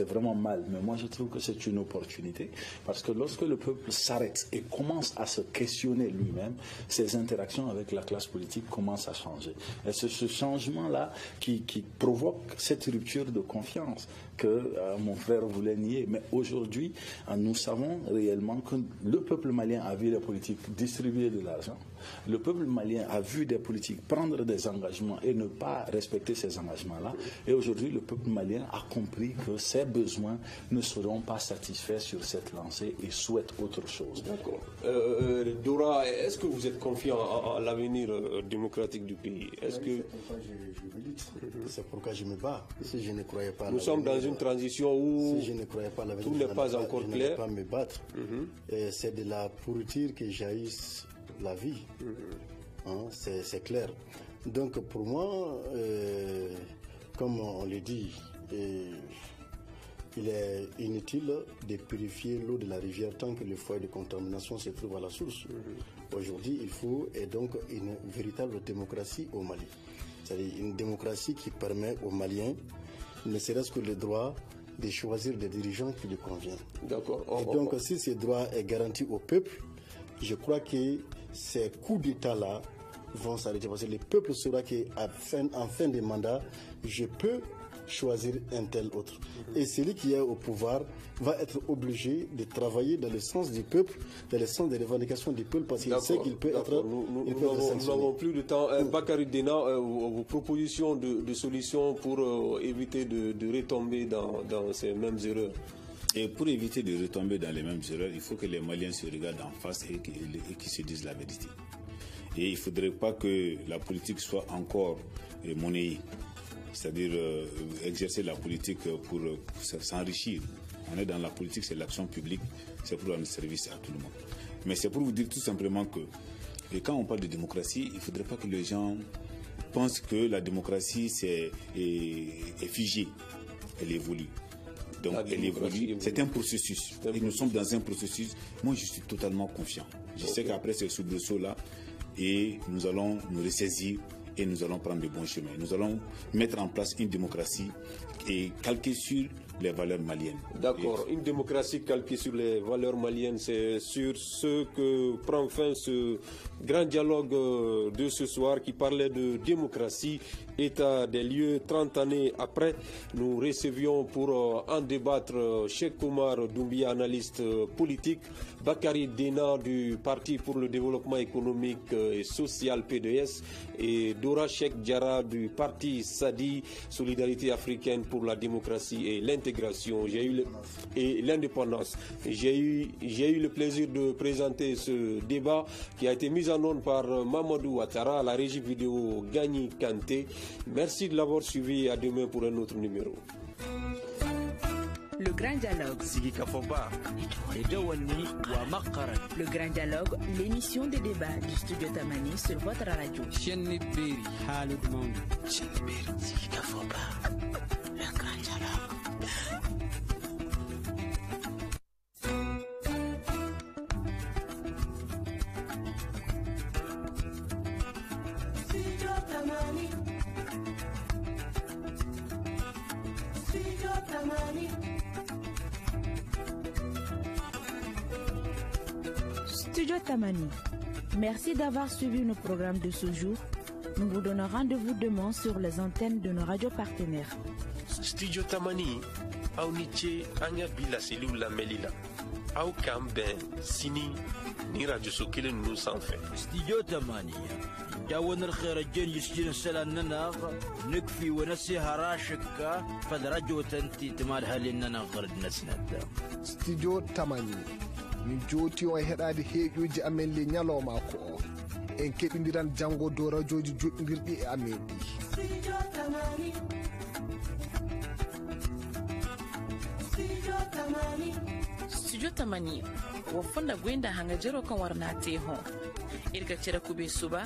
vraiment mal. Mais moi, je trouve que c'est une opportunité. Parce que lorsque le peuple s'arrête et commence à se questionner lui-même, ses interactions avec la classe politique commencent à changer. Et c'est ce changement-là qui provoque cette rupture de confiance que mon frère voulait nier. Mais aujourd'hui, nous savons réellement que le peuple malien a vu les politiques distribuer de l'argent. Le peuple malien a vu des politiques prendre des engagements et ne pas respecter ces engagements-là. Et aujourd'hui, le peuple malien a compris que ses besoins ne seront pas satisfaits sur cette lancée et souhaite autre chose. D'accord. Dora, est-ce que vous êtes confiant en l'avenir démocratique du pays? C'est pourquoi je me bats. Si je ne croyais pas nous sommes dans une transition où si je ne croyais pas tout n'est pas encore clair. Je ne vais pas me battre. C'est de la pourriture que jaillisse la vie. C'est clair. Donc pour moi, comme on le dit, il est inutile de purifier l'eau de la rivière tant que le foyer de contamination se trouve à la source. Aujourd'hui, il faut donc une véritable démocratie au Mali. C'est-à-dire une démocratie qui permet aux Maliens, ne serait-ce que le droit de choisir des dirigeants qui lui conviennent. D'accord. Et donc, si ce droit est garanti au peuple, je crois que ces coups d'État-là vont s'arrêter parce que le peuple saura qu'en fin de mandat, je peux choisir un tel autre. Et celui qui est au pouvoir va être obligé de travailler dans le sens du peuple, dans le sens des revendications du peuple, parce qu'il sait qu'il peut être Nous n'avons plus de temps. Bakary Dena, vos propositions de solutions pour éviter de retomber dans ces mêmes erreurs. Et pour éviter de retomber dans les mêmes erreurs, il faut que les Maliens se regardent en face et qu'ils se disent la vérité. Et il ne faudrait pas que la politique soit encore monnayée. C'est-à-dire exercer la politique pour s'enrichir. On est dans la politique, c'est l'action publique, c'est pour rendre service à tout le monde. Mais c'est pour vous dire tout simplement que quand on parle de démocratie, il ne faudrait pas que les gens pensent que la démocratie est figée, elle évolue. Donc elle évolue, c'est un processus. Et nous sommes dans un processus. Moi, je suis totalement confiant. Je sais qu'après ce soubresaut-là, et nous allons nous ressaisir et nous allons prendre le bon chemin. Nous allons mettre en place une démocratie et calquée sur les valeurs maliennes. D'accord, une démocratie calquée sur les valeurs maliennes, c'est sur ce que prend fin ce grand dialogue de ce soir qui parlait de démocratie, état des lieux. 30 années après, nous recevions pour en débattre Cheikh Oumar Doumbia, analyste politique, Bakary Dena du Parti pour le développement économique et social PDS et Dora Cheikh Diarra du Parti Sadi, Solidarité africaine pour la démocratie et l'intégration et l'indépendance. J'ai eu le plaisir de présenter ce débat qui a été mis en onde par Mamadou Ouattara, à la régie vidéo Gagny Kanté. Merci de l'avoir suivi, à demain pour un autre numéro. Le Grand Dialogue. Le Grand Dialogue, l'émission des débats du studio Tamani sur votre radio. Le Grand Dialogue. Studio Tamani, merci d'avoir suivi nos programmes de ce jour. Nous vous donnons rendez-vous demain sur les antennes de nos radios partenaires. Studio Tamani, Auniche, Anya Bila Selula Melila, Aukam Ben, Sini, ni Radio Sokile nous s'en fait. Studio Tamani, Yawan Kharadjen Yusjin Salananav, Nukfi Wenasi Harashaka, Fadrajo Tanti Tamal Halina Gard Nasnata. Studio Tamani. Min joti on heɗade heeƴoji amen le ñalawma ko o en keɓidiran janggo dow radioji joɗɗidirɗi e amen ɗi. Studio Tamani wo fonda gwenda hanga jero kan warnate ho irga cera kube suba